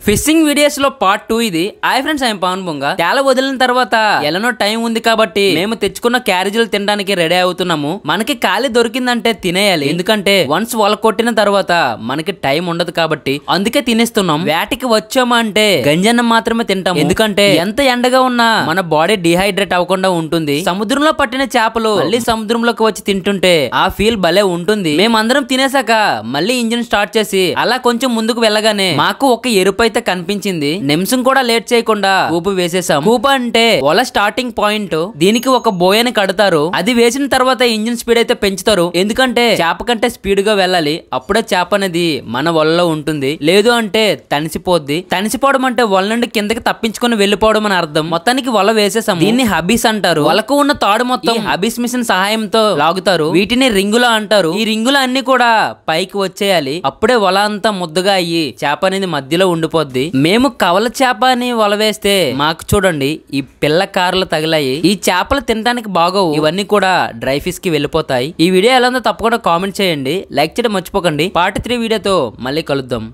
Fishing videos లో part 2 ఇది. Hi friends, I'm Pawan బొంగ. తేల వదిలిన తర్వాత ఎలానో టైం ఉంది కాబట్టి మేము తెచ్చుకున్న క్యారేజీలు తినడానికి రెడీ అవుతున్నాము. మనకి ఖాళీ దొరికిందంటే తినేయాలి, ఎందుకంటే వన్స్ వల కొట్టిన తర్వాత మనకి టైం ఉండదు కాబట్టి అందుకే తినేస్తున్నాం. వేటకి వచ్చామా అంటే గంజన్నం మాత్రమే తింటాం, ఎందుకంటే ఎంత ఎండగా ఉన్నా మన బాడీ డిహైడ్రేట్ అవ్వకుండా ఉంటుంది. సముద్రంలో పట్టిన చేపలు మళ్ళీ సముద్రంలోకి వచ్చి తింటుంటే ఆ ఫీల్ భలే ఉంటుంది. మేమందరం తినేసాక మళ్ళీ ఇంజిన్ స్టార్ట్ చేసి అలా కొంచెం ముందుకు వెళ్ళగానే మాకు ఒక ఎరుపు అయితే కనిపించింది. నిమిషం కూడా లేట్ చేయకుండా కూపు వేసేసాం. కూప అంటే వల స్టార్టింగ్ పాయింట్. దీనికి ఒక బోయని కడతారు. అది వేసిన తర్వాత ఇంజిన్ స్పీడ్ అయితే పెంచుతారు, ఎందుకంటే చేప కంటే స్పీడ్ గా వెళ్ళాలి. అప్పుడే చేప అనేది మన వలలో ఉంటుంది, లేదు అంటే తనిసిపోద్ది. తనిసిపోవడం అంటే వల నుండి కిందకి తప్పించుకొని వెళ్ళిపోవడం అని అర్థం. మొత్తానికి వల వేసేసాం. దీన్ని హబీస్ అంటారు. వలకు ఉన్న తాడు మొత్తం హబీస్ మిషన్ సహాయంతో లాగుతారు. వీటిని రింగుల అంటారు. ఈ రింగుల అన్ని కూడా పైకి వచ్చేయాలి. అప్పుడే వల అంతా ముద్దగా అయ్యి చేప అనేది మధ్యలో ఉండిపోద్ది. మేము కవల చేప అని వల వేస్తే మాకు చూడండి ఈ పిల్ల కార్లు తగిలాయి. ఈ చేపలు తినడానికి బాగోవు, ఇవన్నీ కూడా డ్రై ఫిష్ కి వెళ్ళిపోతాయి. ఈ వీడియో ఎలా ఉందో తప్పకుండా కామెంట్ చేయండి, లైక్ చేయడం మర్చిపోకండి. పార్ట్ 3 వీడియోతో మళ్ళీ కలుద్దాం.